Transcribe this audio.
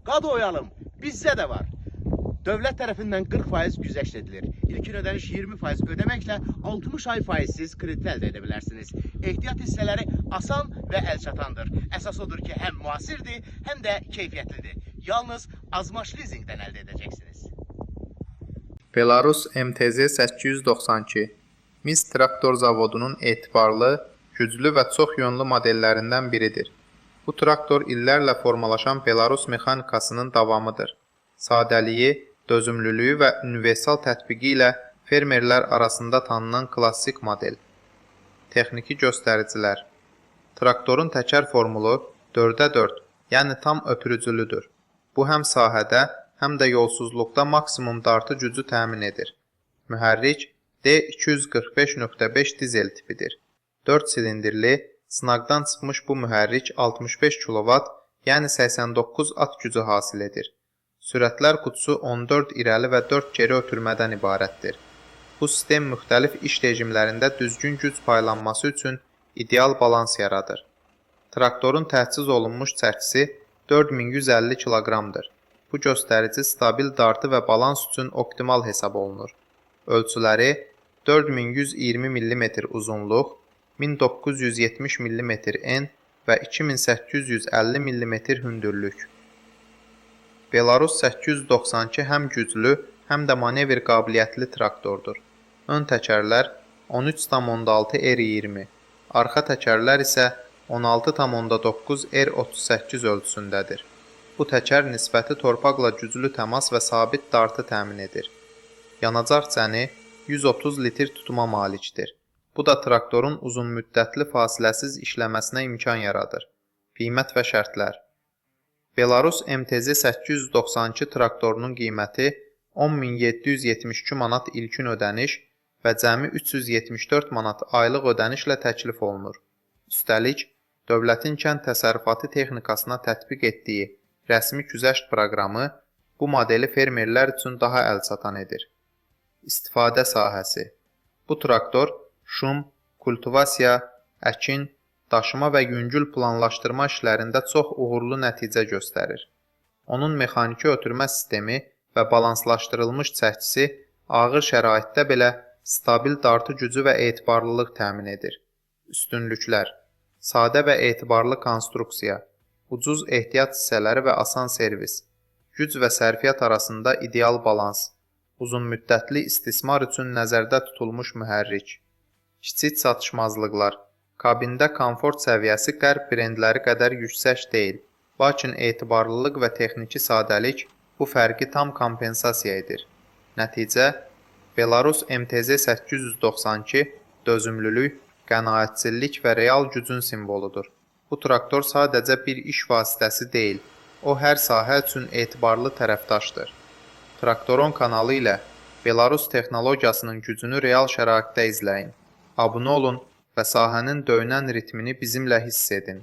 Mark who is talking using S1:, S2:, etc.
S1: Qadı oyalım, bizdə də var. Dövlət tərəfindən 40% güzəşt edilir. İlkin ödəniş 20% ödəməklə 60 ay faizsiz kredit əldə edə bilərsiniz. Ehtiyat hissələri asan və əlçatandır. Əsas odur ki, həm müasirdir, həm də keyfiyyətlidir. Yalnız azmaş lizingdən əldə edəcəksiniz.
S2: Belarus MTZ 892 Mis traktor zavodunun etibarlı, güclü və çox yönlü modellərindən biridir. Bu traktor illərlə formalaşan Belarus mexanikasının davamıdır. Sadəliyi, dözümlülüyü və universal tətbiqi ilə fermerlər arasında tanınan klassik model. Texniki göstəricilər. Traktorun təkər formulu 4x4, yəni tam ötürücülüdür. Bu həm sahədə, həm də yolsuzluqda maksimum dartı gücü təmin edir. Mühərrik D245.5 dizel tipidir. 4 silindirli, sınaqdan çıxmış bu mühərrik 65 kW, yəni 89 at gücü hasil edir. Sürətlər qutusu 14 irəli və 4 geri ötürmədən ibarətdir. Bu sistem müxtəlif iş rejimlərində düzgün güc paylanması üçün ideal balans yaradır. Traktorun təchiz olunmuş çəkisi 4150 kq-dır. Bu göstərici stabil dartı və balans üçün optimal hesab olunur. Ölçüləri 4120 mm uzunluq, 1970 mm en və 2850 mm hündürlük. Belarus 892 həm güclü, həm də manevr qabiliyyətli traktordur. Ön təkərlər 13,6 R20, arxa təkərlər isə 16,9 R38 ölçüsündədir. Bu təkər nisbəti torpaqla güclü təmas və sabit dartı təmin edir. Yanacaq cəni 130 litr tutuma malikdir. Bu da traktorun uzunmüddətli fasiləsiz işləməsinə imkan yaradır. Qiymət və şərtlər. Belarus MTZ 892 traktorunun qiyməti 10.772 manat ilkin ödəniş və cəmi 374 manat aylıq ödənişlə təklif olunur. Üstəlik, dövlətin kənd təsərrüfatı texnikasına tətbiq etdiyi rəsmi güzəşt proqramı bu modeli fermerlər üçün daha əlçatan edir. İstifadə sahəsi. Bu traktor şum, kultivasiya, əkin, daşıma və yüngül planlaşdırma işlərində çox uğurlu nəticə göstərir. Onun mexaniki ötürmə sistemi və balanslaşdırılmış çəkisi ağır şəraitdə belə stabil dartı gücü və etibarlılıq təmin edir. Üstünlüklər. Sadə və etibarlı konstruksiya, ucuz ehtiyat hissələri və asan servis, güc və sərfiyyat arasında ideal balans, uzunmüddətli istismar üçün nəzərdə tutulmuş mühərrik. Kiçik çatışmazlıqlar. Kabində komfort səviyyəsi qərb brendləri qədər yüksək deyil, lakin etibarlılıq və texniki sadəlik bu fərqi tam kompensasiya edir. Nəticə, Belarus MTZ 892 dözümlülük, qənaətçilik və real gücün simvoludur. Bu traktor sadəcə bir iş vasitəsi deyil, o hər sahə üçün etibarlı tərəfdaşdır. Traktoron kanalı ilə Belarus texnologiyasının gücünü real şəraitdə izləyin. Abunə olun və sahənin döyünən ritmini bizimlə hiss edin.